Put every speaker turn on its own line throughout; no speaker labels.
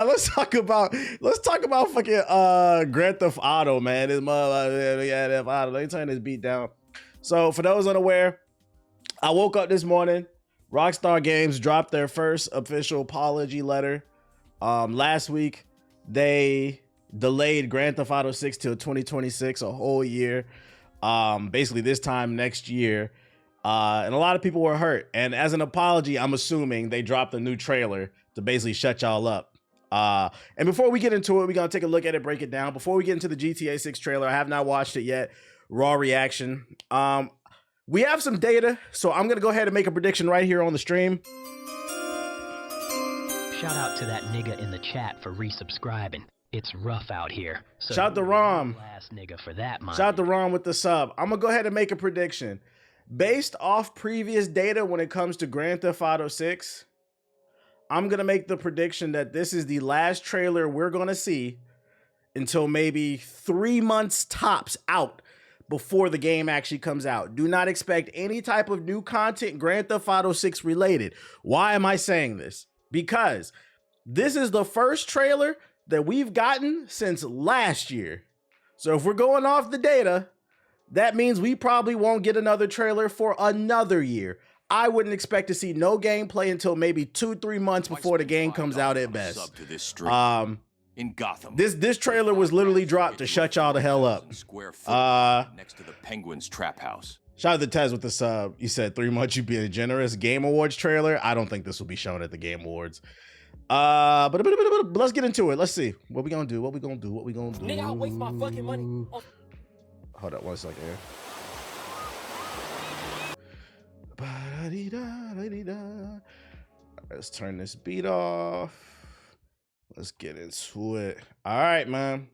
let's talk about fucking Grand Theft Auto, man. This motherfucker, yeah, Theft Auto. They turn this beat down. So for those unaware, I woke up this morning. Rockstar Games dropped their first official apology letter. Last week they delayed Grand Theft Auto 6 till 2026, a whole year. Basically this time next year. And a lot of people were hurt. And as an apology, I'm assuming they dropped a new trailer to basically shut y'all up. And before we get into it, we're gonna take a look at it, break it down. Before we get into the GTA 6 trailer, I have not watched it yet. Raw reaction. We have some data, so I'm gonna go ahead and make a prediction right here on the stream.
Shout out to that nigga in the chat for resubscribing. It's rough out here. So
shout to Rom.
Last nigga for that, man.
Shout to Rom with the sub. I'm gonna go ahead and make a prediction. Based off previous data when it comes to Grand Theft Auto 6, I'm gonna make the prediction that this is the last trailer we're gonna see until maybe 3 months tops out before the game actually comes out. Do not expect any type of new content Grand Theft Auto 6 related. Why am I saying this? Because this is the first trailer that we've gotten since last year. So if we're going off the data, that means we probably won't get another trailer for another year. I wouldn't expect to see no gameplay until maybe 2-3 months before the game comes out at best. In Gotham. This trailer was literally dropped to shut y'all the hell up. Next to the Penguin's trap house. Shout out to Tez with the sub. You said 3 months you being generous. Game Awards trailer. I don't think this will be shown at the Game Awards. But let's get into it. Let's see what we gonna do. What we gonna do? What we gonna do?
Nigga, I'll waste my fucking money. Oh.
Hold up 1 second here. Let's turn this beat off. Let's get into it. All right, man.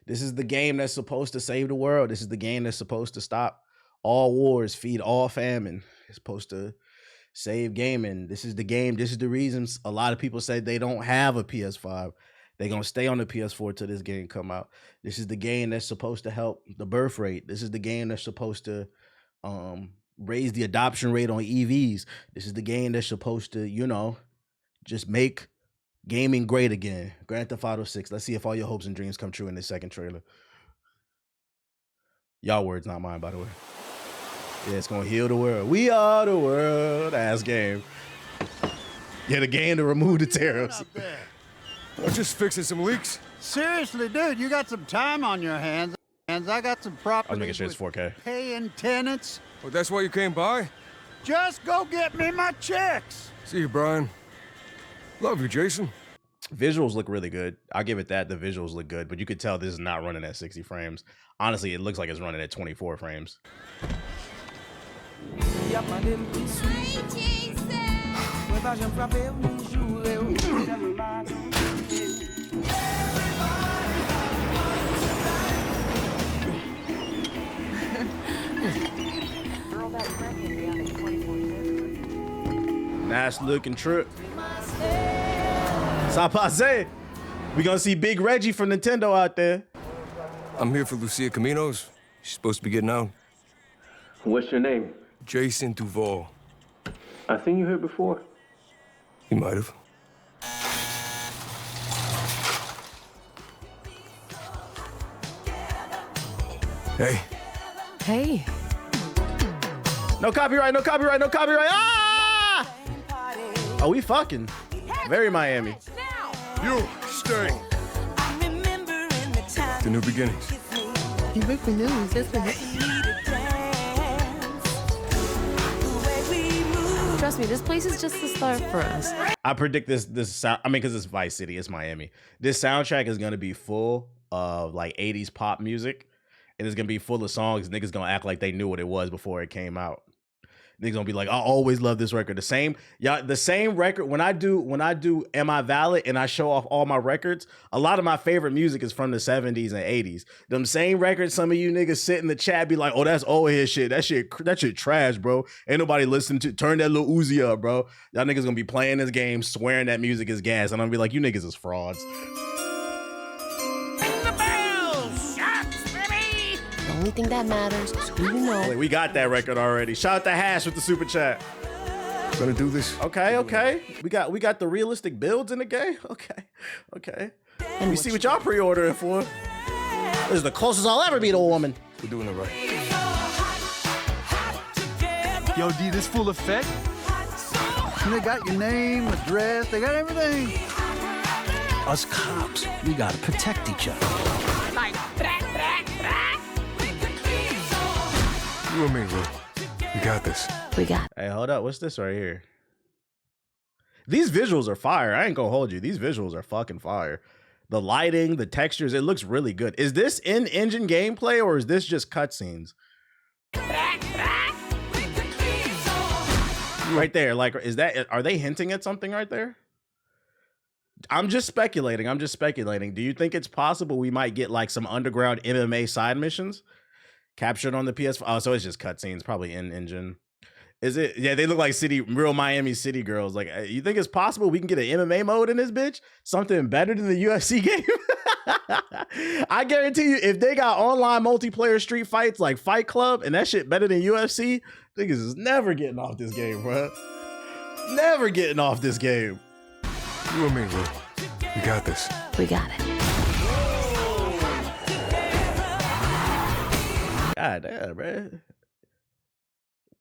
This is the game that's supposed to save the world. This is the game that's supposed to stop all wars, feed all famine. It's supposed to save gaming. This is the game. This is the reasons a lot of people say they don't have a PS5. They're going to stay on the PS4 till this game come out. This is the game that's supposed to help the birth rate. This is the game that's supposed to raise the adoption rate on EVs. This is the game that's supposed to, you know, just make gaming great again. Grand Theft Auto 6. Let's see if all your hopes and dreams come true in this second trailer. Y'all words, not mine, by the way. Yeah, it's going to heal the world. We are the world. Ass game. Yeah, the game to remove the tariffs.
I'm just fixing some leaks.
Seriously, dude, you got some time on your hands. I got some property.
I was making sure it's 4K.
Paying tenants.
Well, that's why you came by?
Just go get me my checks.
See you, Brian. Love you, Jason.
Visuals look really good. I'll give it that. The visuals look good, but you could tell this is not running at 60 frames. Honestly, it looks like it's running at 24 frames. Nice looking trip. Sapase. We gonna see Big Reggie from Nintendo out there.
I'm here for Lucia Caminos. She's supposed to be getting out.
What's your name?
Jason Duval.
I seen you here before.
You might have. Hey.
Hey.
No copyright, no copyright, no copyright. Ah! Oh, we fucking. Very Miami.
You stay. The new beginnings.
You make me news, isn't it? Trust me, this place is just the start for us.
I predict this sound. I mean, because it's Vice City, it's Miami. This soundtrack is gonna be full of like 80s pop music, and it's gonna be full of songs. Niggas gonna act like they knew what it was before it came out. Niggas gonna be like, I always love this record. The same record. When I do Am I Valid and I show off all my records, a lot of my favorite music is from the 70s and 80s. Them same records, some of you niggas sit in the chat be like, oh, that's old head shit. That shit trash, bro. Ain't nobody listening to. Turn that little Uzi up, bro. Y'all niggas gonna be playing this game, swearing that music is gas, and I'm gonna be like, you niggas is frauds.
The only thing that matters is who you know.
We got that record already. Shout out to Hash with the super chat.
Gonna do this?
Okay. We got the realistic builds in the game. Okay. Let me see what y'all pre-ordering for. This is the closest I'll ever be to a woman.
We're doing it right.
Yo, D, this full effect? They got your name, address, they got everything.
Us cops, we gotta protect each other.
You and me, bro. We got this.
We got
Hey, hold up. What's this right here? These visuals are fire. I ain't gonna hold you. These visuals are fucking fire. The lighting, the textures, it looks really good. Is this in-engine gameplay or is this just cutscenes? Right there, like, are they hinting at something right there? I'm just speculating. Do you think it's possible we might get like some underground MMA side missions captured on the PS5? Oh, so it's just cutscenes, probably in-engine. Is it? Yeah, they look like real Miami City girls. Like, you think it's possible we can get an MMA mode in this bitch? Something better than the UFC game? I guarantee you, if they got online multiplayer street fights like Fight Club and that shit better than UFC, niggas is never getting off this game, bro. Never getting off this game.
You and me, bro. We got this.
We got it.
God damn, bro.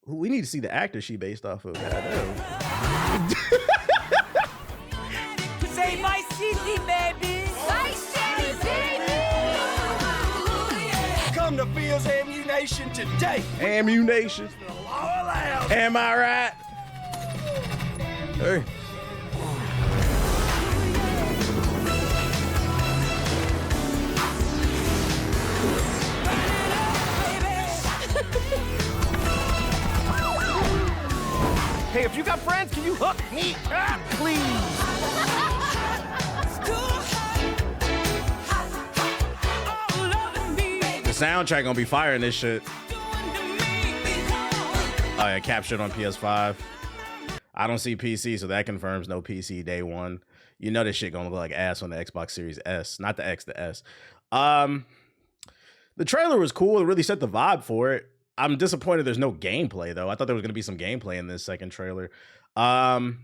We need to see the actor she based off of. God damn.
Say my city, baby. My city, baby.
Come to Field's Ammunition today.
Ammunition. Am I right?
Hey.
Hey, if you got friends, can you hook me up, please?
The soundtrack gonna be fire in this shit. Oh yeah, captured on PS5. I don't see PC, so that confirms no PC day one. You know this shit gonna look like ass on the Xbox Series S, not the X, the S. The trailer was cool. It really set the vibe for it. I'm disappointed there's no gameplay though. I thought there was gonna be some gameplay in this second trailer. This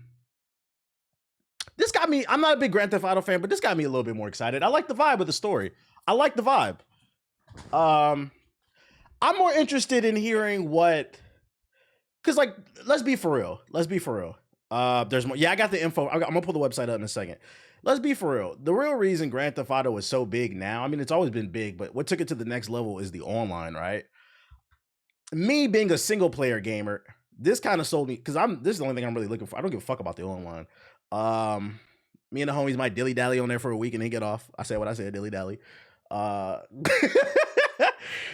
got me. I'm not a big Grand Theft Auto fan, but this got me a little bit more excited. I like the vibe of the story. I like the vibe. I'm more interested in hearing what, because like, let's be for real. There's more. Yeah, I got the info. I'm gonna pull the website up in a second. Let's be for real. The real reason Grand Theft Auto is so big now, I mean, it's always been big, but what took it to the next level is the online, right? Me being a single player gamer, this kind of sold me, because this is the only thing I'm really looking for. I don't give a fuck about the online. Me and the homies might dilly dally on there for a week and then get off. I said what I said, dilly dally.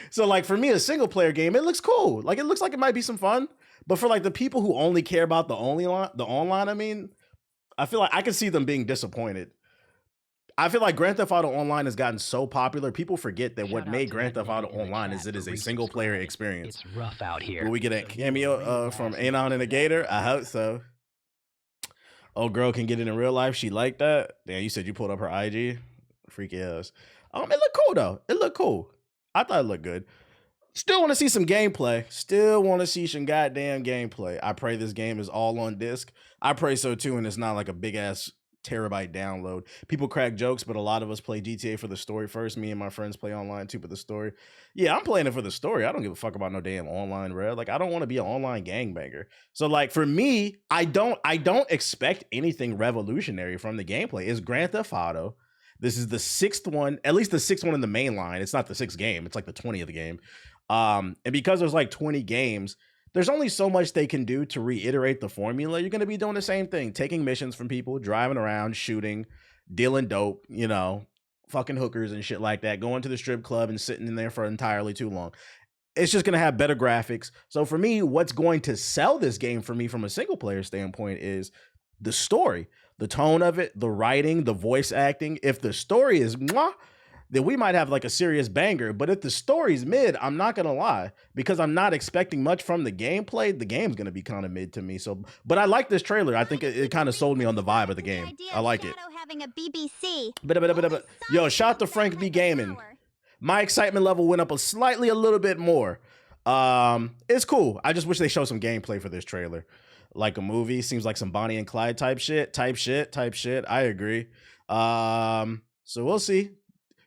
So like for me, a single player game, it looks cool. Like it looks like it might be some fun. But for like the people who only care about the online, I mean, I feel like I can see them being disappointed. I feel like Grand Theft Auto Online has gotten so popular, people forget that what made Grand Theft Auto Online is it is a single player experience.
It's rough out here.
Will we get a cameo from Anon and the Gator? I hope so. Oh, girl can get it in real life. She liked that. Damn, you said you pulled up her IG. Freaky ass. It looked cool though. It looked cool. I thought it looked good. Still want to see some gameplay. Still want to see some goddamn gameplay. I pray this game is all on disc. I pray so too, and it's not like a big ass terabyte download. People crack jokes, but a lot of us play GTA for the story first. Me and my friends play online too, but the story. Yeah, I'm playing it for the story. I don't give a fuck about no damn online, bro. Like, I don't want to be an online gangbanger. So like for me, I don't expect anything revolutionary from the gameplay. It's Grand Theft Auto. This is the sixth one, at least the sixth one in the main line. It's not the sixth game. It's like the 20th game. And because there's like 20 games, there's only so much they can do to reiterate the formula. You're going to be doing the same thing, taking missions from people, driving around, shooting, dealing dope, you know, fucking hookers and shit like that, going to the strip club and sitting in there for entirely too long. It's just going to have better graphics. So for me, what's going to sell this game for me from a single player standpoint is the story, the tone of it, the writing, the voice acting. If the story is mwah, then we might have like a serious banger. But if the story's mid, I'm not gonna lie, because I'm not expecting much from the gameplay. The game's gonna be kind of mid to me. So, but I like this trailer. I think it kind of sold me on the vibe of the game. I like it.
Having a BBC.
But yo, shout out to Frank B Gaming. My excitement level went up a little bit more. It's cool. I just wish they showed some gameplay for this trailer. like a movie. Seems like some Bonnie and Clyde type shit. I agree. So we'll see.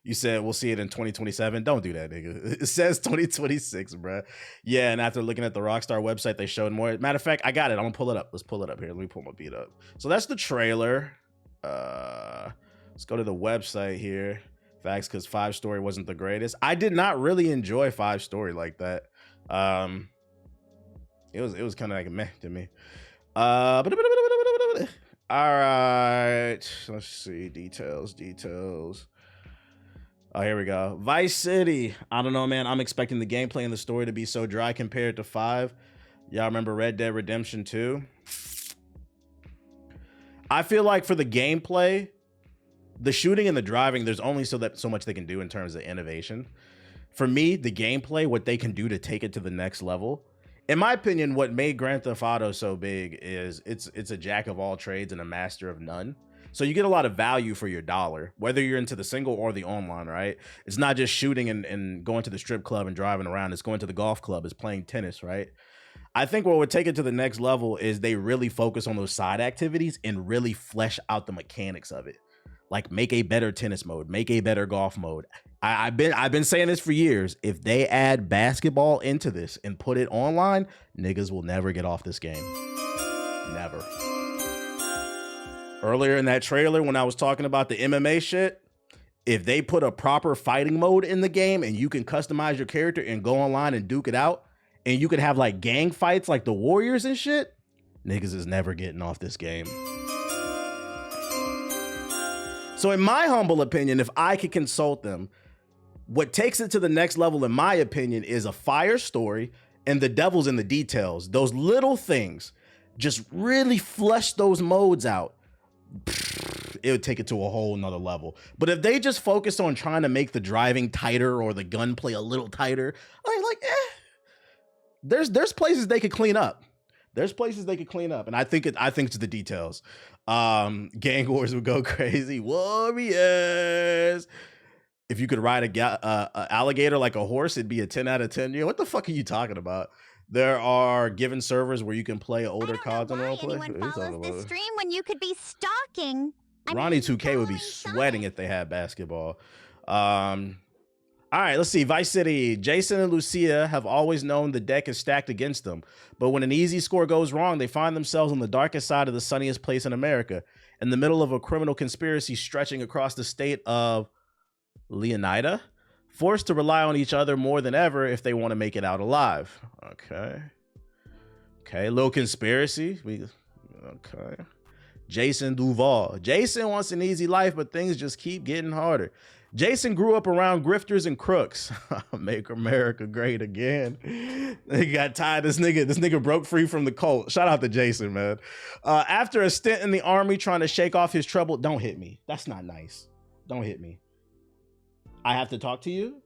You said we'll see it in 2027. Don't do that, nigga. It says 2026, bro. Yeah, and after looking at the Rockstar website, they showed more. Matter of fact, I got it. I'm gonna pull it up. Let's pull it up here. Let me pull my beat up. So that's the trailer. Let's go to the website here. Facts, because 5 Story wasn't the greatest. I did not really enjoy 5 Story like that. It was kind of like a meh to me. All right, let's see details. Oh, here we go. Vice City. I don't know, man. I'm expecting the gameplay and the story to be so dry compared to 5. Y'all remember Red Dead Redemption 2? I feel like for the gameplay, the shooting and the driving, there's only so much they can do in terms of innovation. For me, the gameplay, what they can do to take it to the next level. In my opinion, what made Grand Theft Auto so big is it's a jack of all trades and a master of none. So you get a lot of value for your dollar, whether you're into the single or the online, right? It's not just shooting and going to the strip club and driving around. It's going to the golf club. It's playing tennis, right? I think what would take it to the next level is they really focus on those side activities and really flesh out the mechanics of it. Like make a better tennis mode, make a better golf mode. I've been saying this for years. If they add basketball into this and put it online, niggas will never get off this game. Never. Earlier in that trailer, when I was talking about the MMA shit, if they put a proper fighting mode in the game and you can customize your character and go online and duke it out, and you could have like gang fights like the Warriors and shit, niggas is never getting off this game. So in my humble opinion, if I could consult them, what takes it to the next level, in my opinion, is a fire story and the devil's in the details. Those little things, just really flesh those modes out. It would take it to a whole nother level. But if they just focused on trying to make the driving tighter or the gunplay a little tighter, there's places they could clean up. And I think it's the details. Gang wars would go crazy. Warriors. If you could ride a alligator like a horse, it'd be a 10 out of 10. Yeah, what the fuck are you talking about? There are given servers where you can play older CODs on roleplay.
Anyone follows the stream when you could be stalking.
Ronnie 2K would be sweating if they had basketball. All right, let's see. Vice City. Jason and Lucia have always known the deck is stacked against them. But when an easy score goes wrong, they find themselves on the darkest side of the sunniest place in America, in the middle of a criminal conspiracy stretching across the state of Leonida, forced to rely on each other more than ever if they want to make it out alive. Okay, little conspiracy. Okay. Jason Duval. Jason wants an easy life, but things just keep getting harder. Jason grew up around grifters and crooks. Make America great again. They got tired. This nigga broke free from the cult. Shout out to Jason, man. After a stint in the army trying to shake off his trouble. Don't hit me. That's not nice. Don't hit me. I have to talk to you?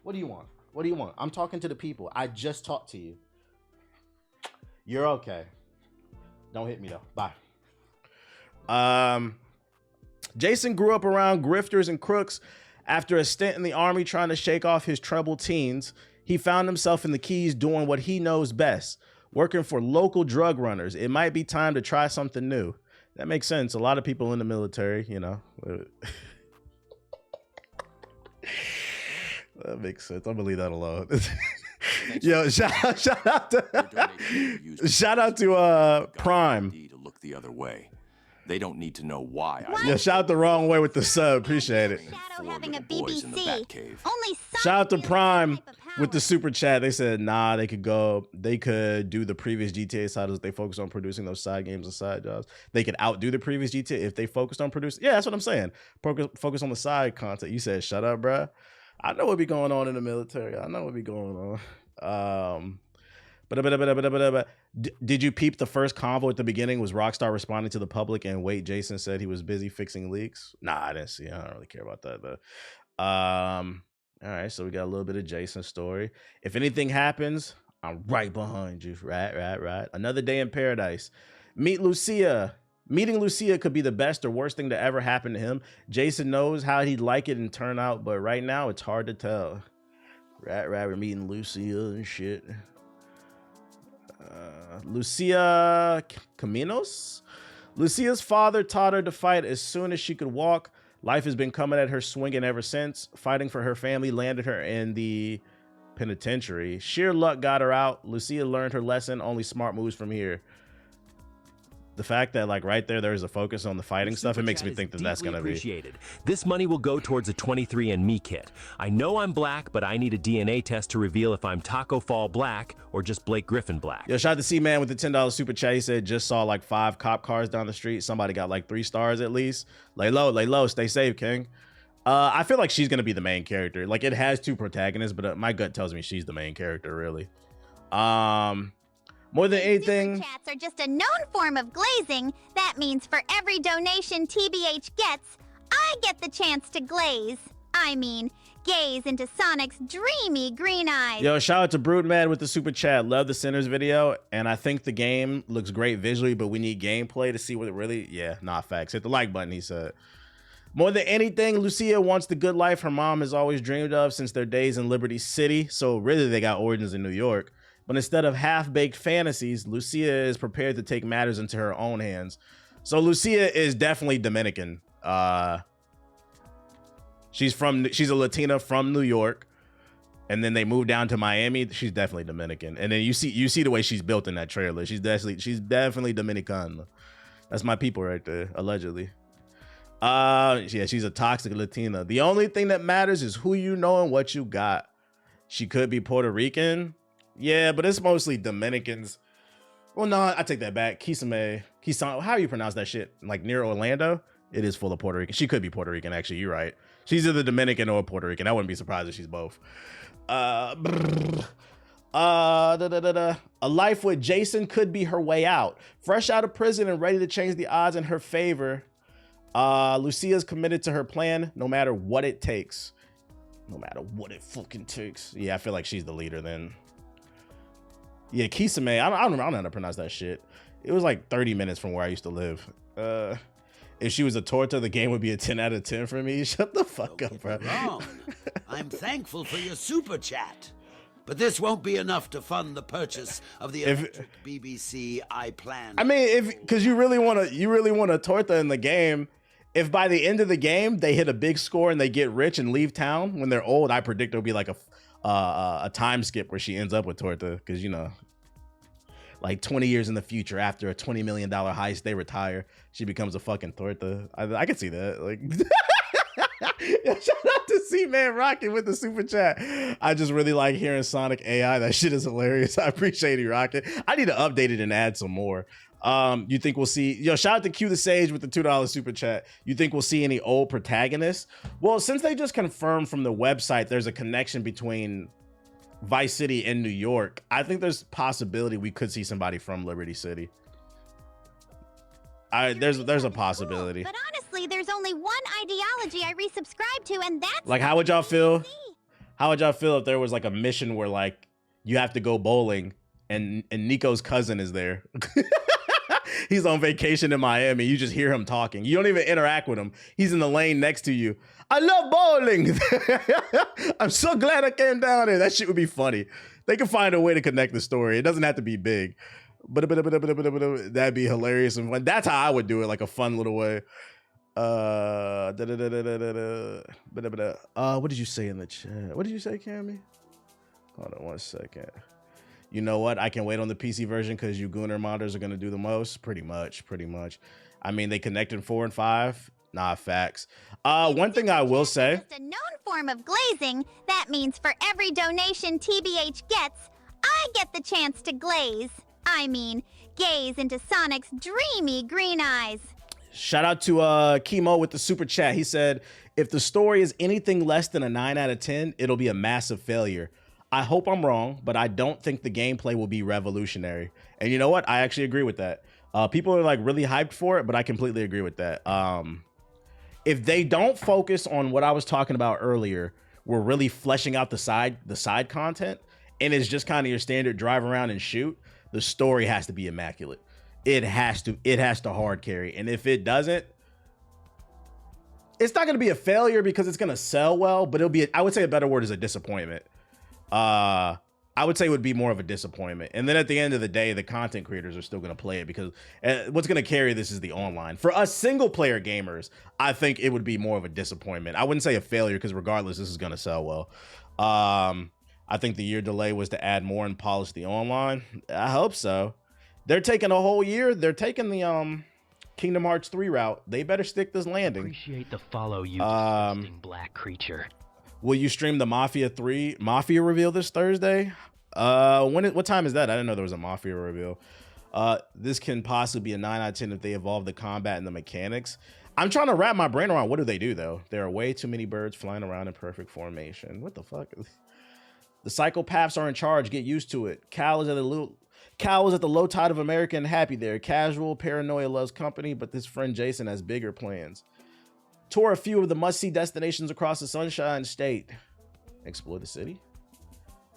What do you want? What do you want? I'm talking to the people. I just talked to you. You're okay. Don't hit me though. Bye. Jason grew up around grifters and crooks. After a stint in the army trying to shake off his troubled teens, he found himself in the Keys doing what he knows best, working for local drug runners. It might be time to try something new. That makes sense. A lot of people in the military, you know. That makes sense. I'm gonna leave that alone. Yo, shout out to Prime.
To look the other way. They don't need to know why.
Yeah, shout out the wrong way with the sub. Appreciate it. Shout out to Prime with the super chat. They said, nah, they could do the previous GTA titles if they focus on producing those side games and side jobs. They could outdo the previous GTA if they focused on producing. Yeah, that's what I'm saying. Focus on the side content. You said, shut up, bruh. I know what be going on in the military. I know what be going on. Did you peep the first convo at the beginning was Rockstar responding to the public and wait, Jason said he was busy fixing leaks? Nah, I didn't see it. I don't really care about that, but all right, so we got a little bit of Jason's story. If anything happens, I'm right behind you. Right. Another day in paradise. Meet Lucia. Meeting Lucia could be the best or worst thing to ever happen to him. Jason knows how he'd like it and turn out, but right now it's hard to tell. Right, we're meeting Lucia and shit. Lucia Caminos. Lucia's father taught her to fight as soon as she could walk. Life has been coming at her swinging ever since. Fighting for her family landed her in the penitentiary. Sheer luck got her out. Lucia learned her lesson. Only smart moves from here. The fact that like right there's a focus on the fighting stuff, it makes me think that that's gonna be.
This money will go towards a 23andMe kit. I know I'm black, but I need a DNA test to reveal if I'm Taco Fall black or just Blake Griffin black.
Yo, shout out to C-Man with the $10 super chat. He said just saw like 5 cop cars down the street. Somebody got like 3 stars at least. Lay low, stay safe, King. I feel like she's gonna be the main character. Like it has 2 protagonists, but my gut tells me she's the main character, really. More than anything,
Super chats are just a known form of glazing. That means for every donation TBH gets, I get the chance to glaze. I mean, gaze into Sonic's dreamy green eyes.
yo, shout out to Broodmad with the super chat. Love the Sinners video, and I think the game looks great visually, but we need gameplay to see what it really. Yeah, nah, facts. Hit the like button, he said. More than anything, Lucia wants the good life her mom has always dreamed of since their days in Liberty City. So really, they got origins in New York. But instead of half-baked fantasies, Lucia is prepared to take matters into her own hands. So Lucia is definitely Dominican. She's a Latina from New York, and then they moved down to Miami. She's definitely Dominican. And then you see the way she's built in that trailer. She's definitely Dominican. That's my people right there, allegedly. Yeah, she's a toxic Latina. The only thing that matters is who you know and what you got. She could be Puerto Rican. Yeah, but it's mostly Dominicans. Well, no, I take that back. Kisame, how do you pronounce that shit? Like near Orlando? It is full of Puerto Rican. She could be Puerto Rican, actually. You're right. She's either Dominican or Puerto Rican. I wouldn't be surprised if she's both. A life with Jason could be her way out. Fresh out of prison and ready to change the odds in her favor. Lucia's committed to her plan no matter what it takes. No matter what it fucking takes. Yeah, I feel like she's the leader then. Yeah, Kisame, I don't know how to pronounce that shit. It was like 30 minutes from where I used to live. If she was a torta, the game would be a 10 out of 10 for me. Shut the fuck up, bro.
Wrong. I'm thankful for your super chat, but this won't be enough to fund the purchase of the electric BBC I plan.
I mean, because you really want a torta in the game. If by the end of the game they hit a big score and they get rich and leave town when they're old, I predict it'll be like a time skip where she ends up with torta, because you know, like 20 years in the future after a $20 million heist, they retire, she becomes a fucking torta. I could see that. Like, shout out to C-Man Rocket with the super chat. I just really like hearing Sonic AI. That shit is hilarious. I appreciate you, Rocket. I need to update it and add some more. You think we'll see, shout out to Q the Sage with the $2 super chat. You think we'll see any old protagonists? Well, since they just confirmed from the website there's a connection between Vice City and New York, I think there's possibility we could see somebody from Liberty City. There's a possibility.
But honestly, there's only one ideology I resubscribe to, and that's
like, how would y'all feel? How would y'all feel if there was like a mission where like you have to go bowling and Nico's cousin is there? He's on vacation in Miami. You just hear him talking. You don't even interact with him. He's in the lane next to you. I love bowling. I'm so glad I came down here. That shit would be funny. They can find a way to connect the story. It doesn't have to be big. But that'd be hilarious and fun. That's how I would do it, like a fun little way. What did you say in the chat? What did you say, Cammy? Hold on 1 second. You know what? I can wait on the PC version because you Gooner modders are going to do the most. Pretty much. I mean, they connected 4 and 5. Nah, facts. One thing I will say.
Just a known form of glazing. That means for every donation TBH gets, I get the chance to glaze. I mean, gaze into Sonic's dreamy green eyes.
Shout out to Chemo with the super chat. He said, if the story is anything less than a 9 out of 10, it'll be a massive failure. I hope I'm wrong, but I don't think the gameplay will be revolutionary. And you know what? I actually agree with that. People are like really hyped for it, but I completely agree with that. If they don't focus on what I was talking about earlier, we're really fleshing out the side content, and it's just kind of your standard drive around and shoot, the story has to be immaculate. It has to hard carry. And if it doesn't, it's not going to be a failure because it's going to sell well, but it'll be, I would say a better word is a disappointment. I would say it would be more of a disappointment. And then at the end of the day, the content creators are still going to play it because what's going to carry this is the online. For us single player gamers, I think it would be more of a disappointment. I wouldn't say a failure because regardless, this is going to sell well. I think the year delay was to add more and polish the online. I hope so. They're taking a whole year. They're taking the Kingdom Hearts 3 route. They better stick this landing.
Appreciate the follow, you disgusting black creature.
Will you stream the Mafia 3 Mafia reveal this Thursday? What time is that? I didn't know there was a Mafia reveal. This can possibly be a 9 out of 10 if they evolve the combat and the mechanics. I'm trying to wrap my brain around what do they do though? There are way too many birds flying around in perfect formation. What the fuck? The psychopaths are in charge. Get used to it. Cal is at the low tide of America and happy there. Casual paranoia loves company, but this friend Jason has bigger plans. Tour a few of the must-see destinations across the Sunshine State. Explore the city.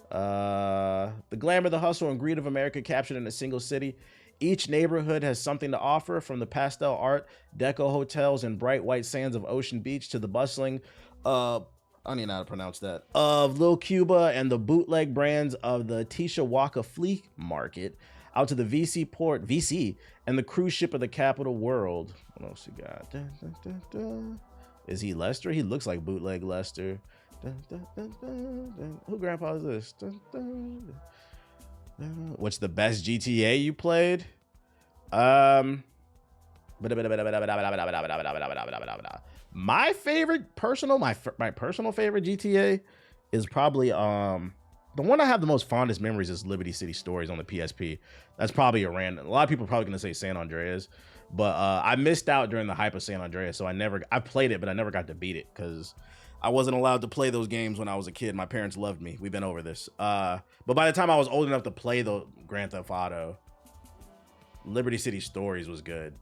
The glamour, the hustle, and greed of America captured in a single city. Each neighborhood has something to offer, from the pastel art, deco hotels, and bright white sands of Ocean Beach to the bustling, I don't even know how to pronounce that, of Lil Cuba and the bootleg brands of the Tishawaka Flea Market, out to the VC and the cruise ship of the capital world. What else you got? Is he Lester? He looks like bootleg Lester. Who grandpa is this? What's the best GTA you played? My personal favorite GTA is probably the one I have the most fondest memories is Liberty City Stories on the PSP. That's probably a lot of people are probably gonna say San Andreas, but I missed out during the hype of San Andreas, so I played it, but I never got to beat it because I wasn't allowed to play those games when I was a kid. My parents loved me. We've been over this. But by the time I was old enough to play the Grand Theft Auto, Liberty City Stories was good.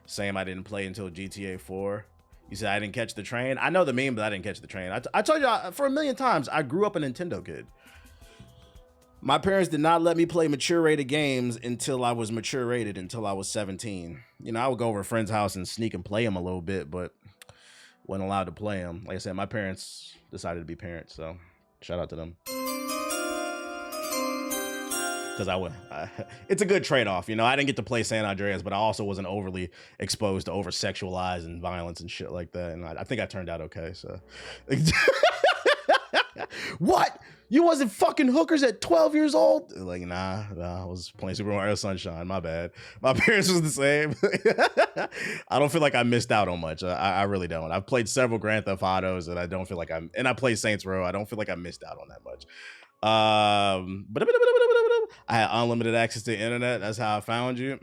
Same, I didn't play until GTA 4. You said I didn't catch the train. I know the meme, but I didn't catch the train. I told you for a million times, I grew up a Nintendo kid. My parents did not let me play mature rated games until I was mature rated, until I was 17. You know, I would go over a friend's house and sneak and play them a little bit, but wasn't allowed to play them. Like I said, my parents decided to be parents, so shout out to them. Because it's a good trade-off. You know, I didn't get to play San Andreas, but I also wasn't overly exposed to over-sexualized and violence and shit like that. And I think I turned out okay, so. What? You wasn't fucking hookers at 12 years old? Like, nah, I was playing Super Mario Sunshine. My bad. My parents was the same. I don't feel like I missed out on much. I really don't. I've played several Grand Theft Autos, and I don't feel like and I played Saints Row. I don't feel like I missed out on that much. But I had unlimited access to the internet. That's how I found you.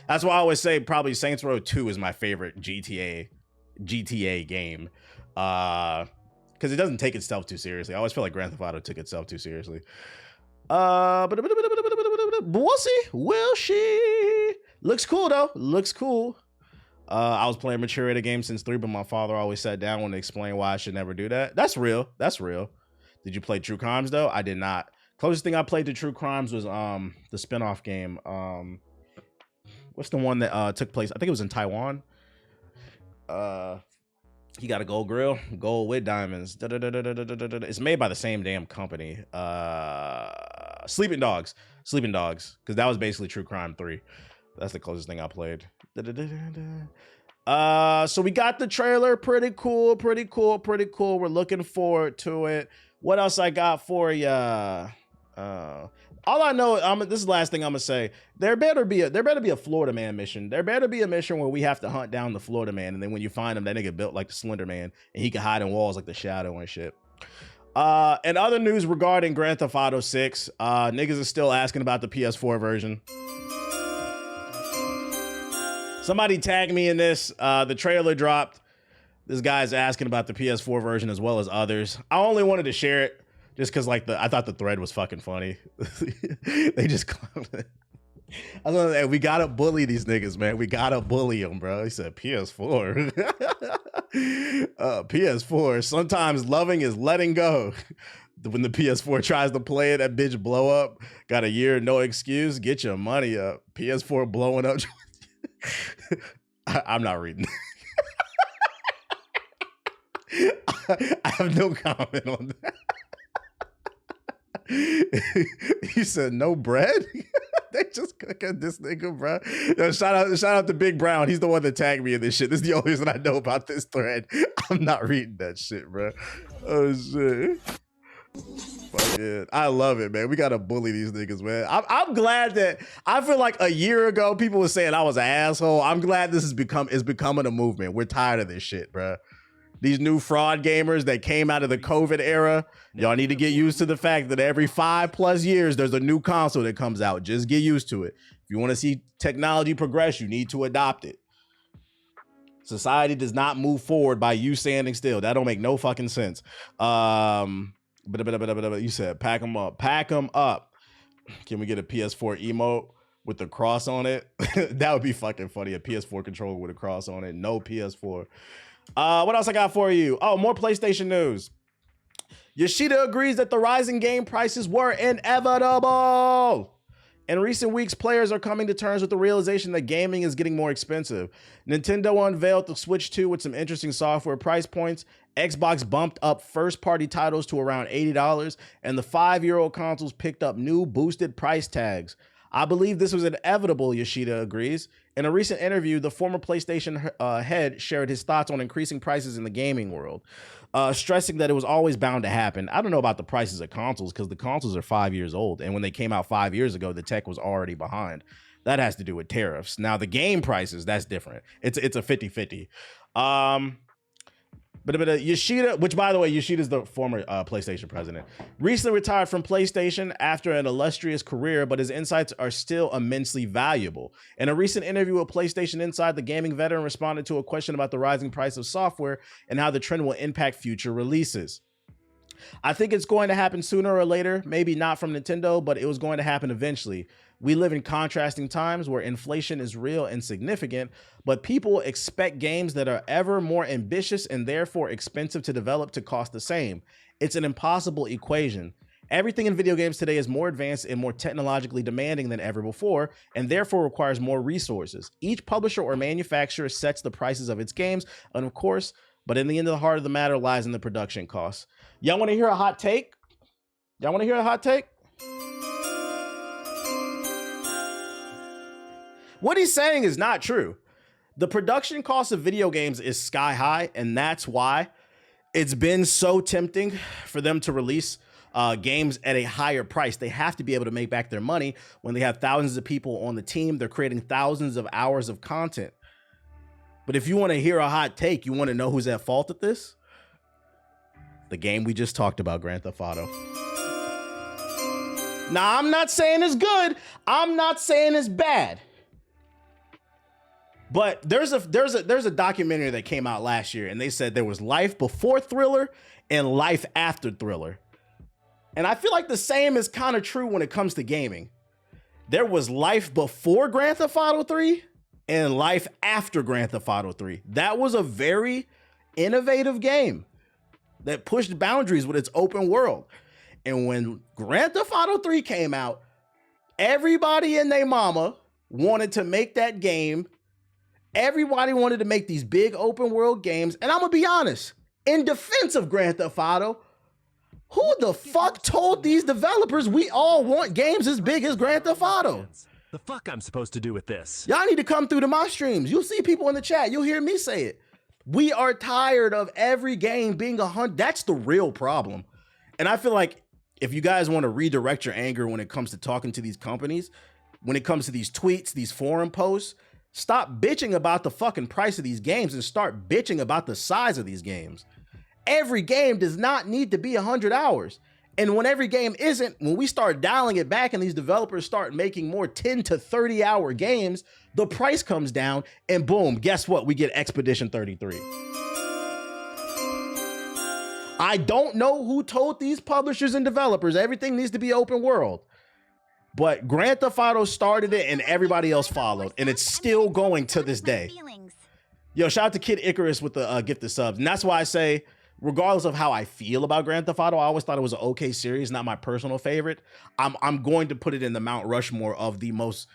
That's why I always say probably Saints Row 2 is my favorite GTA game. Because it doesn't take itself too seriously. I always feel like Grand Theft Auto took itself too seriously. We'll see. Will she? Looks cool though. Looks cool. I was playing mature rated games since 3, but my father always sat down when to explain why I should never do that. That's real. That's real. Did you play True Crimes though? I did not. Closest thing I played to True Crimes was the spinoff game. What's the one that took place? I think it was in Taiwan. He got a gold grill, gold with diamonds. It's made by the same damn company. Sleeping Dogs, because that was basically True Crime 3. That's the closest thing I played. So we got the trailer. Pretty cool. We're looking forward to it. What else I got for ya? All I know, this is the last thing I'm gonna say. There better be a Florida Man mission. There better be a mission where we have to hunt down the Florida Man, and then when you find him, that nigga built like the Slender Man, and he can hide in walls like the Shadow and shit. And other news regarding Grand Theft Auto 6, niggas are still asking about the PS4 version. Somebody tagged me in this. The trailer dropped. This guy's asking about the PS4 version as well as others. I only wanted to share it just because I thought the thread was fucking funny. They just clowned it. I was like, hey, we gotta bully these niggas, man. We gotta bully them, bro. He said PS4. PS4. Sometimes loving is letting go. When the PS4 tries to play it, that bitch blow up. Got a year, no excuse. Get your money up. PS4 blowing up. I'm not reading. I have no comment on that. He said no bread. They just cooking this nigga, bro. Yo, shout out to Big Brown. He's the one that tagged me in this shit. This is the only reason I know about this thread. I'm not reading that shit, bro. Oh shit. Fuck it. I love it, man. We gotta bully these niggas, man. I'm glad that I feel like a year ago people were saying I was an asshole. I'm glad this is becoming a movement. We're tired of this shit, bro. These new fraud gamers that came out of the COVID era, y'all need to get used to the fact that every 5+ years there's a new console that comes out. Just get used to it. If you want to see technology progress, you need to adopt it. Society does not move forward by you standing still. That don't make no fucking sense. You said pack them up. Pack them up. Can we get a PS4 emote with the cross on it? That would be fucking funny. A PS4 controller with a cross on it. No PS4. What else I got for you? Oh, more PlayStation news. Yoshida agrees that the rising game prices were inevitable. In recent weeks, players are coming to terms with the realization that gaming is getting more expensive. Nintendo unveiled the Switch 2 with some interesting software price points. Xbox bumped up first-party titles to around $80, and the 5-year-old consoles picked up new boosted price tags. I believe this was inevitable, Yoshida agrees. In a recent interview, the former PlayStation head shared his thoughts on increasing prices in the gaming world, stressing that it was always bound to happen. I don't know about the prices of consoles because the consoles are 5 years old, and when they came out 5 years ago, the tech was already behind. That has to do with tariffs. Now, the game prices, that's different. It's a 50-50. But Yoshida, which by the way, Yoshida's the former PlayStation president, recently retired from PlayStation after an illustrious career, but his insights are still immensely valuable. In a recent interview with PlayStation Inside, the gaming veteran responded to a question about the rising price of software and how the trend will impact future releases. I think it's going to happen sooner or later, maybe not from Nintendo, but it was going to happen eventually. We live in contrasting times where inflation is real and significant, but people expect games that are ever more ambitious and therefore expensive to develop to cost the same. It's an impossible equation. Everything in video games today is more advanced and more technologically demanding than ever before, and therefore requires more resources. Each publisher or manufacturer sets the prices of its games, and of course, but in the end of the heart of the matter lies in the production costs. Y'all want to hear a hot take? Y'all want to hear a hot take? What he's saying is not true. The production cost of video games is sky high, and that's why it's been so tempting for them to release games at a higher price. They have to be able to make back their money when they have thousands of people on the team. They're creating thousands of hours of content. But if you want to hear a hot take, you want to know who's at fault at this? The game we just talked about, Grand Theft Auto. Now, I'm not saying it's good. I'm not saying it's bad. But there's a documentary that came out last year, and they said there was life before Thriller and life after Thriller. And I feel like the same is kind of true when it comes to gaming. There was life before Grand Theft Auto 3 and life after Grand Theft Auto 3. That was a very innovative game that pushed boundaries with its open world. And when Grand Theft Auto 3 came out, everybody and their mama wanted to make that game. Everybody wanted to make these big open world games. And I'm going to be honest, in defense of Grand Theft Auto, who the fuck told these developers we all want games as big as Grand Theft Auto?
The fuck I'm supposed to do with this?
Y'all need to come through to my streams. You'll see people in the chat. You'll hear me say it. We are tired of every game being 100. That's the real problem. And I feel like if you guys want to redirect your anger when it comes to talking to these companies, when it comes to these tweets, these forum posts, stop bitching about the fucking price of these games and start bitching about the size of these games. Every game does not need to be 100 hours. And when every game isn't, when we start dialing it back and these developers start making more 10 to 30 hour games, the price comes down and boom, guess what? We get Expedition 33. I don't know who told these publishers and developers everything needs to be open world. But Grand Theft Auto started it and everybody else followed. And it's still going to this day. Yo, shout out to Kid Icarus with the gifted subs. And that's why I say, regardless of how I feel about Grand Theft Auto, I always thought it was an okay series, not my personal favorite. I'm going to put it in the Mount Rushmore of the most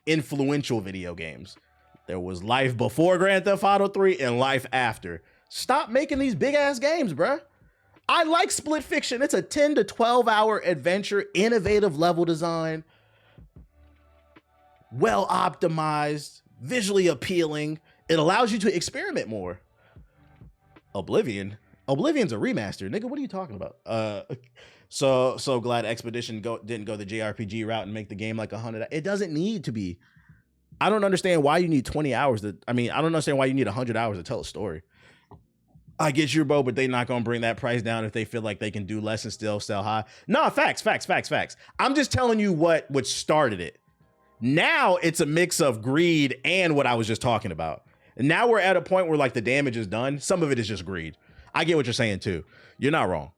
influential video games. There was life before Grand Theft Auto 3 and life after. Stop making these big ass games, bruh. I like Split Fiction. It's a 10 to 12 hour adventure, innovative level design, well optimized, visually appealing. It allows you to experiment more. Oblivion's a remaster, nigga. What are you talking about? So glad Expedition didn't go the JRPG route and make the game like 100. It doesn't need to be. I don't understand why you need 20 hours I don't understand why you need 100 hours to tell a story. I get you, bro, but they're not gonna bring that price down if they feel like they can do less and still sell high. Nah, facts. I'm just telling you what started it. Now it's a mix of greed and what I was just talking about. And now we're at a point where like the damage is done. Some of it is just greed. I get what you're saying too. You're not wrong.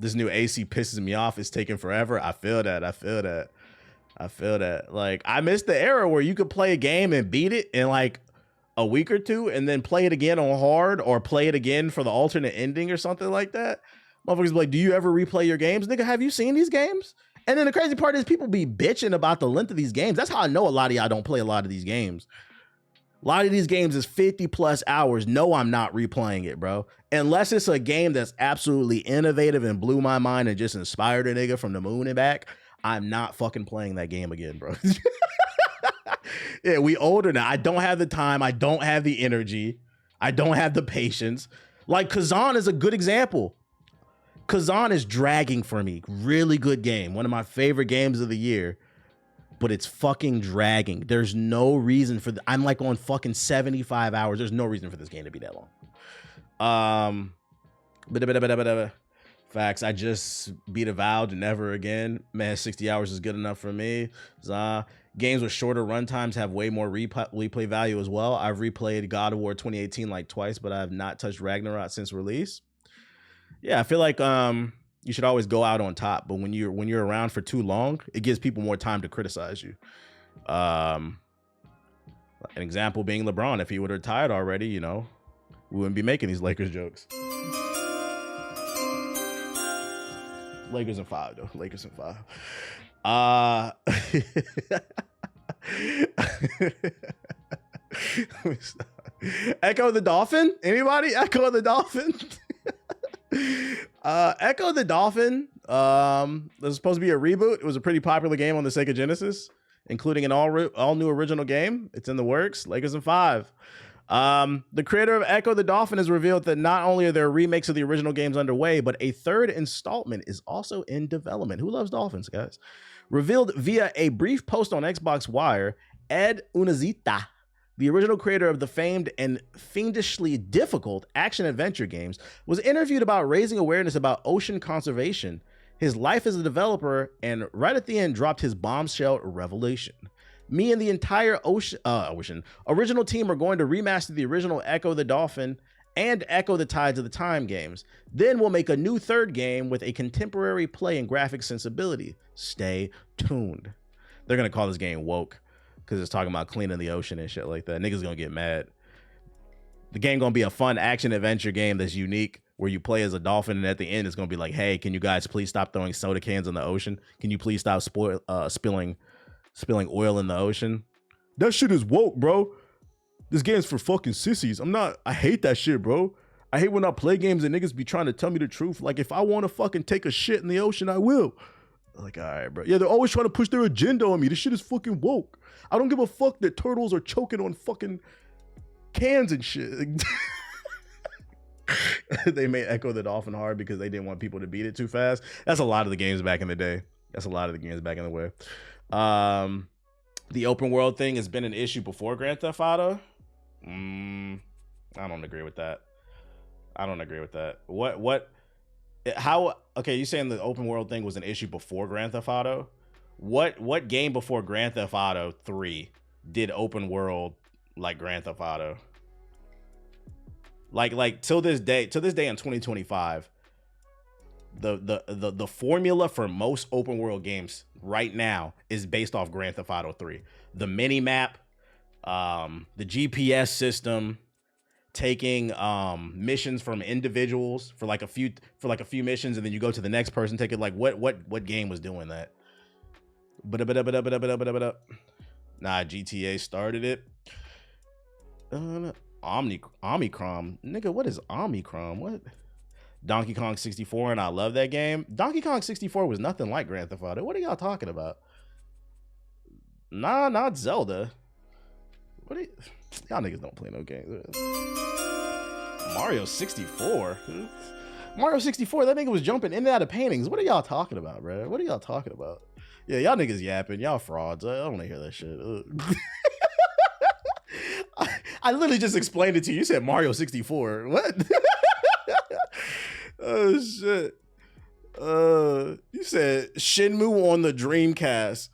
This new AC pisses me off. It's taking forever. I feel that. Like, I miss the era where you could play a game and beat it in like a week or two and then play it again on hard or play it again for the alternate ending or something like that. Motherfuckers be like, do you ever replay your games? Nigga, have you seen these games? And then the crazy part is people be bitching about the length of these games. That's how I know a lot of y'all don't play a lot of these games. A lot of these games is 50 plus hours. No, I'm not replaying it, bro. Unless it's a game that's absolutely innovative and blew my mind and just inspired a nigga from the moon and back, I'm not fucking playing that game again, bro. Yeah, we older now. I don't have the time. I don't have the energy. I don't have the patience. Like Kazan is a good example. Kazan is dragging for me. Really good game. One of my favorite games of the year. But it's fucking dragging. There's no reason for I'm like on fucking 75 hours. There's no reason for this game to be that long. Facts. I just beat Avowed never again. Man, 60 hours is good enough for me. Games with shorter runtimes have way more replay value as well. I've replayed God of War 2018 like twice, but I have not touched Ragnarok since release. Yeah, I feel like you should always go out on top, but when you're around for too long, it gives people more time to criticize you. An example being LeBron. If he would have retired already, you know, we wouldn't be making these Lakers jokes. Lakers in 5 though. Lakers in 5. Ecco the Dolphin? Anybody? Ecco the Dolphin? Ecco the Dolphin. This was supposed to be a reboot. It was a pretty popular game on the Sega Genesis, including an all new original game. It's in the works. Lakers in 5. The creator of Ecco the Dolphin has revealed that not only are there remakes of the original games underway, but a third installment is also in development. Who loves dolphins, guys? Revealed via a brief post on Xbox Wire, Ed Unazita, the original creator of the famed and fiendishly difficult action-adventure games, was interviewed about raising awareness about ocean conservation, his life as a developer, and right at the end dropped his bombshell revelation. Me and the entire original team are going to remaster the original Ecco the Dolphin and Ecco the Tides of the Time games. Then we'll make a new third game with a contemporary play and graphic sensibility. Stay tuned. They're going to call this game woke because it's talking about cleaning the ocean and shit like that. Niggas going to get mad. The game going to be a fun action adventure game that's unique where you play as a dolphin, and at the end it's going to be like, hey, can you guys please stop throwing soda cans in the ocean? Can you please stop spilling oil in the ocean? That shit is woke, bro. This game's for fucking sissies. I hate that shit, bro. I hate when I play games and niggas be trying to tell me the truth. Like, if I want to fucking take a shit in the ocean, I will. Like, all right, bro. Yeah, they're always trying to push their agenda on me. This shit is fucking woke. I don't give a fuck that turtles are choking on fucking cans and shit. They made Ecco the Dolphin hard because they didn't want people to beat it too fast. That's a lot of the games back in the day. The open world thing has been an issue before Grand Theft Auto. I don't agree with that. Okay, you saying the open world thing was an issue before Grand Theft Auto? What game before Grand Theft Auto 3 did open world like Grand Theft Auto? Like till this day in 2025, the formula for most open world games right now is based off Grand Theft Auto 3. The mini map, the GPS system, taking missions from individuals for like a few missions, and then you go to the next person, take it. Like what game was doing that? Nah, GTA started it. Omicron, nigga, what is Omicron? What? Donkey Kong 64, and I love that game. Donkey Kong 64 was nothing like Grand Theft Auto. What are y'all talking about? Nah, not Zelda. What are y'all niggas don't play no games. Mario 64? Mario 64, that nigga was jumping in and out of paintings. What are y'all talking about, bro? What are y'all talking about? Yeah, y'all niggas yapping. Y'all frauds. I don't want to hear that shit. I literally just explained it to you. You said Mario 64. What? Oh, shit. You said Shenmue on the Dreamcast.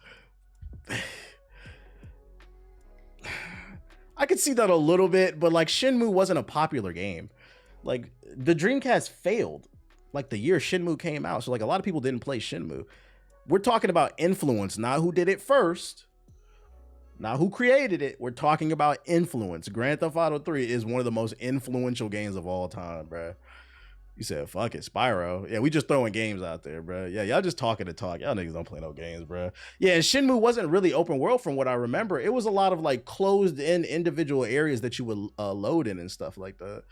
I could see that a little bit, but like Shenmue wasn't a popular game. Like the Dreamcast failed like the year Shenmue came out. So like a lot of people didn't play Shenmue. We're talking about influence, not who did it first, not who created it. We're talking about influence. Grand Theft Auto 3 is one of the most influential games of all time, bro. You said, fuck it, Spyro. Yeah, we just throwing games out there, bro. Yeah, y'all just talking to talk. Y'all niggas don't play no games, bro. Yeah, and Shenmue wasn't really open world from what I remember. It was a lot of like closed in individual areas that you would load in and stuff like that.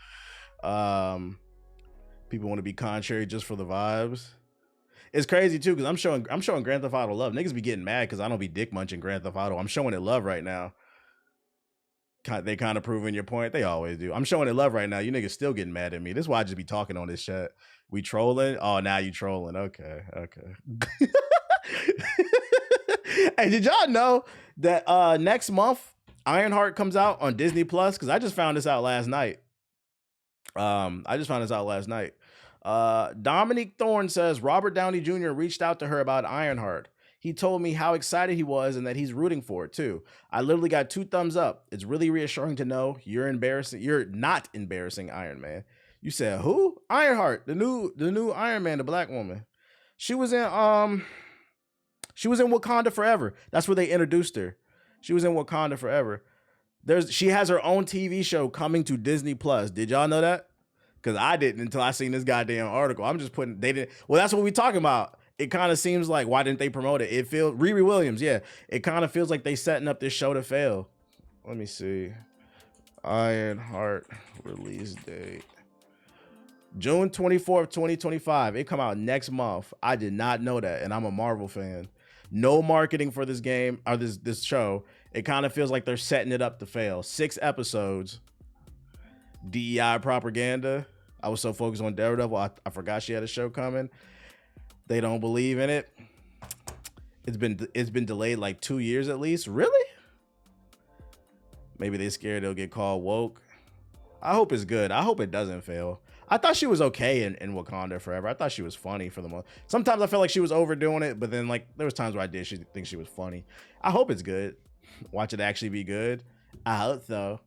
People want to be contrary just for the vibes. It's crazy too, because I'm showing Grand Theft Auto love. Niggas be getting mad because I don't be dick munching Grand Theft Auto. I'm showing it love right now. They kind of proving your point. They always do. I'm showing it love right now. You niggas still getting mad at me. This is why I just be talking on this chat. We trolling? Oh, now you trolling. Okay. Hey, did y'all know that next month Ironheart comes out on Disney Plus? Because I just found this out last night. Dominique Thorne says Robert Downey Jr. reached out to her about Ironheart. He told me how excited he was and that he's rooting for it too. I literally got 2 thumbs up. It's really reassuring to know you're not embarrassing Iron Man. You said who? Ironheart, the new Iron Man, the black woman. She was in Wakanda Forever. That's where they introduced her. She was in Wakanda Forever. She has her own TV show coming to Disney Plus. Did y'all know that? Because I didn't until I seen this goddamn article. I'm just putting that's what we talking about. It kind of seems like, why didn't they promote it? It feels Riri Williams, yeah. It kind of feels like they setting up this show to fail. Let me see. Ironheart release date. June 24th, 2025. It come out next month. I did not know that, and I'm a Marvel fan. No marketing for this game or this show. It kind of feels like they're setting it up to fail. 6 episodes. DEI propaganda. I was so focused on Daredevil, I forgot she had a show coming. They don't believe in it. It's been delayed like 2 years at least. Really? Maybe they scared they'll get called woke. I hope it's good. I hope it doesn't fail. I thought she was okay in Wakanda Forever. I thought she was funny for the most. Sometimes I felt like she was overdoing it, but then like there was times where I did think she was funny. I hope it's good. Watch it actually be good. I hope so.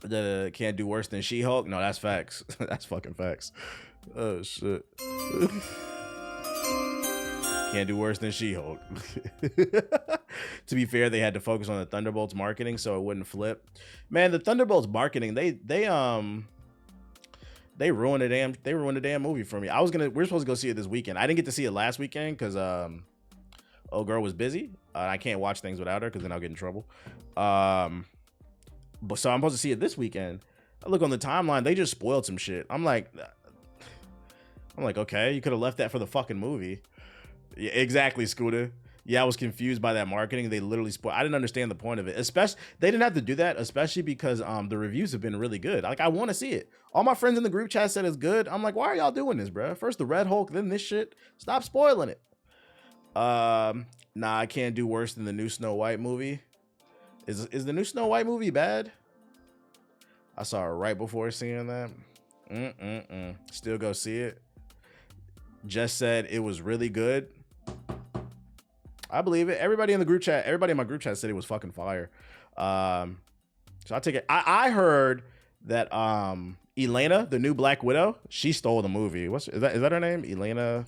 The can't do worse than She-Hulk. No, that's facts. That's fucking facts. Oh shit. Can't do worse than She-Hulk. To be fair, they had to focus on the Thunderbolts marketing so it wouldn't flip. Man, the Thunderbolts marketing, they ruined the damn movie for me. We're supposed to go see it this weekend. I didn't get to see it last weekend because old girl was busy. I can't watch things without her because then I'll get in trouble. But so I'm supposed to see it this weekend. I look on the timeline, they just spoiled some shit. I'm like, okay, you could have left that for the fucking movie. Yeah, exactly, Scooter. Yeah, I was confused by that marketing. They literally spoiled. I didn't understand the point of it. Especially, they didn't have to do that, especially because the reviews have been really good. Like, I want to see it. All my friends in the group chat said it's good. I'm like, why are y'all doing this, bro? First the Red Hulk, then this shit. Stop spoiling it. Nah, I can't do worse than the new Snow White movie. Is the new Snow White movie bad? I saw it right before seeing that. Still go see it. Just said it was really good. I believe it. Everybody in my group chat said it was fucking fire. So I take it. I heard that Elena, the new Black Widow, she stole the movie. Is that her name? Elena,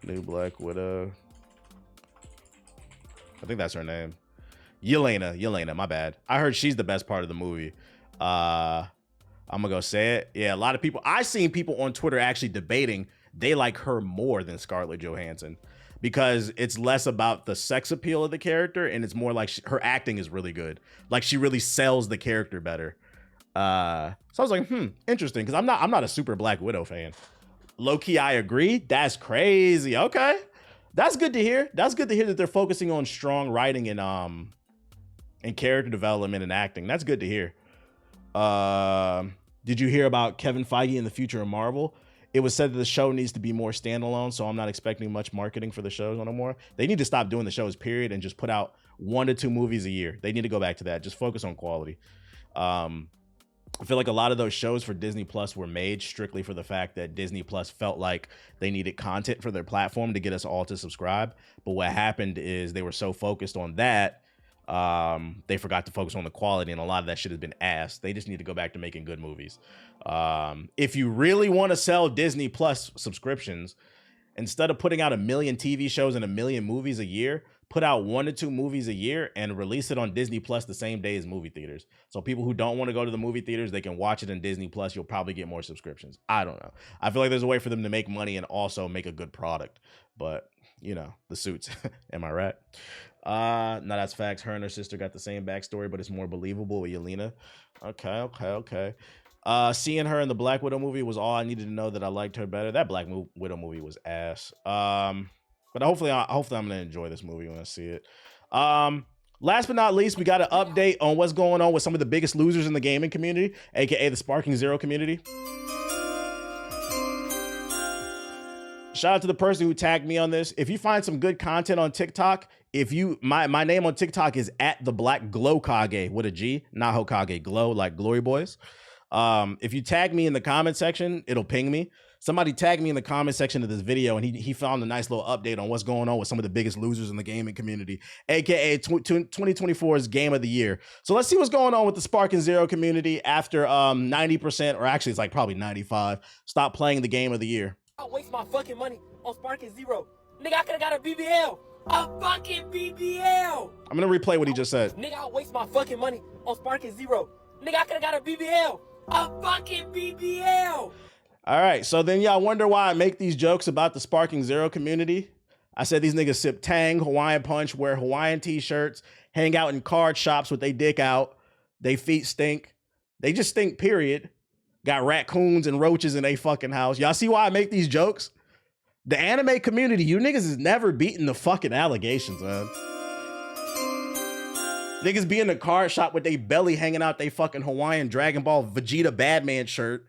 new Black Widow. I think that's her name. Yelena, my bad. I heard she's the best part of the movie. I'm gonna go say it. Yeah, a lot of people. I seen people on Twitter actually debating they like her more than Scarlett Johansson because it's less about the sex appeal of the character and it's more like her acting is really good. Like she really sells the character better. So I was like, interesting, because I'm not a super Black Widow fan. Low key, I agree. That's crazy. Okay, that's good to hear. That's good to hear that they're focusing on strong writing and character development and acting. That's good to hear. Did you hear about Kevin Feige and the future of Marvel? It was said that the show needs to be more standalone, so I'm not expecting much marketing for the shows no more. They need to stop doing the shows, period, and just put out 1 to 2 movies a year. They need to go back to that. Just focus on quality. I feel like a lot of those shows for Disney Plus were made strictly for the fact that Disney Plus felt like they needed content for their platform to get us all to subscribe. But what happened is they were so focused on that, they forgot to focus on the quality, and a lot of that shit has been ass. They just need to go back to making good movies. If you really want to sell Disney Plus subscriptions, instead of putting out 1 million TV shows and 1 million movies a year, put out 1 to 2 movies a year and release it on Disney Plus the same day as movie theaters. So people who don't want to go to the movie theaters, they can watch it in Disney Plus. You'll probably get more subscriptions. I don't know. I feel like there's a way for them to make money and also make a good product. But, you know, the suits. Am I right? No, that's facts. Her and her sister got the same backstory, but it's more believable with Yelena. Okay. Seeing her in the Black Widow movie was all I needed to know that I liked her better. That Black Widow movie was ass. But hopefully I'm gonna enjoy this movie when I see it. Last but not least, we got an update on what's going on with some of the biggest losers in the gaming community, aka the Sparking Zero community. Shout out to the person who tagged me on this. If you find some good content on TikTok, my name on TikTok is at the Black Glow Kage with a G, not Hokage, Glow like Glory Boys. If you tag me in the comment section, it'll ping me. Somebody tagged me in the comment section of this video, and he found a nice little update on what's going on with some of the biggest losers in the gaming community, aka 2024's Game of the Year. So let's see what's going on with the Sparking Zero community after 90%, or actually it's like probably 95, stop playing the Game of the Year.
I waste my fucking money on Sparking Zero. Nigga, I could've got a BBL. A fucking BBL.
I'm gonna replay what he just said.
Nigga, I waste my fucking money on Sparking Zero. Nigga, I could've got a BBL. A fucking BBL.
All right, so then y'all wonder why I make these jokes about the Sparking Zero community. I said these niggas sip Tang, Hawaiian Punch, wear Hawaiian t-shirts, hang out in card shops with they dick out, they feet stink. They just stink, period. Got raccoons and roaches in they fucking house. Y'all see why I make these jokes? The anime community, you niggas is never beating the fucking allegations, man. Niggas be in the card shop with they belly hanging out they fucking Hawaiian Dragon Ball Vegeta Badman shirt.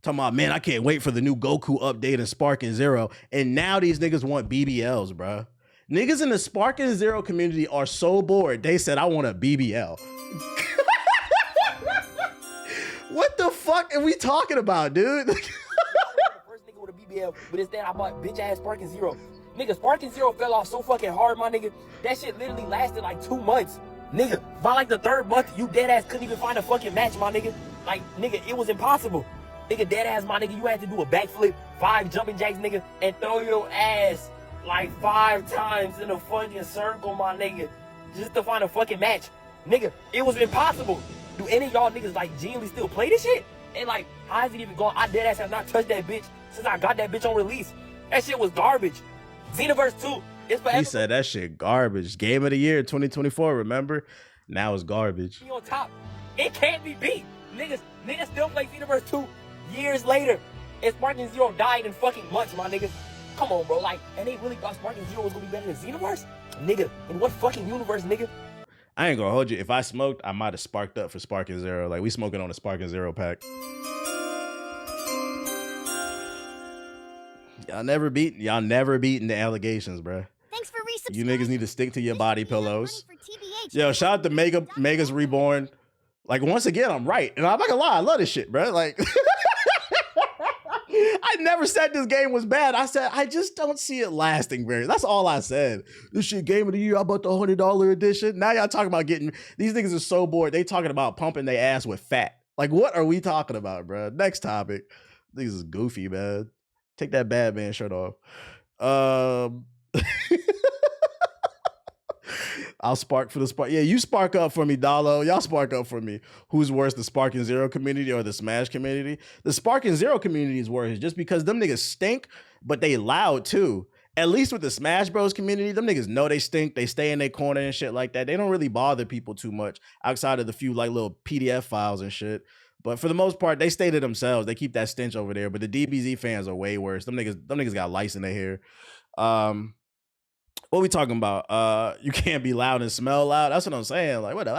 Talking about, man, I can't wait for the new Goku update in Sparking Zero. And now these niggas want BBLs, bro. Niggas in the Sparking Zero community are so bored. They said, I want a BBL. What the fuck are we talking about, dude?
The first nigga with a BBL, but instead I bought bitch ass Sparking Zero. Nigga, Sparking Zero fell off so fucking hard, my nigga. That shit literally lasted like 2 months. Nigga, by like the 3rd month, you dead ass couldn't even find a fucking match, my nigga. Like, nigga, it was impossible. Nigga, dead ass, my nigga, you had to do a backflip, 5 jumping jacks, nigga, and throw your ass like 5 times in a fucking circle, my nigga, just to find a fucking match. Nigga, it was impossible. Do any of y'all niggas like genuinely still play this shit? And like, how is it even going? I dead ass have not touched that bitch since I got that bitch on release. That shit was garbage. Xenoverse 2 is forever.
He said that shit garbage. Game of the year 2024, remember? Now it's garbage.
On top. It can't be beat. Niggas still play Xenoverse 2 years later. And Sparking Zero died in fucking months, my niggas. Come on, bro. Like, and they really thought Sparking Zero was gonna be better than Xenoverse? Nigga, in what fucking universe, nigga?
I ain't gonna hold you. If I smoked, I might have sparked up for Sparking Zero. Like, we smoking on a Sparking Zero pack. Y'all never beaten the allegations, bro.
Thanks for resubscribing.
You niggas need to stick to your body pillows. Yo, shout out to Mega's Reborn. Like, once again, I'm right. And I'm not gonna lie, I love this shit, bro. Like, I never said this game was bad. I said, I just don't see it lasting very. That's all I said. This shit Game of the Year, I bought the $100 edition. Now y'all talking about getting, these niggas are so bored. They talking about pumping their ass with fat. Like, what are we talking about, bro? Next topic. These is goofy, man. Take that Batman shirt off. I'll spark for the spark. Yeah, you spark up for me, Dalo. Y'all spark up for me. Who's worse, the Sparking Zero community or the Smash community? The Sparking Zero community is worse just because them niggas stink, but they loud too. At least with the Smash Bros community, them niggas know they stink. They stay in their corner and shit like that. They don't really bother people too much outside of the few like little PDF files and shit. But for the most part, they stay to themselves. They keep that stench over there. But the DBZ fans are way worse. Them niggas got lice in their hair. What we talking about? You can't be loud and smell loud. That's what I'm saying. Like, what the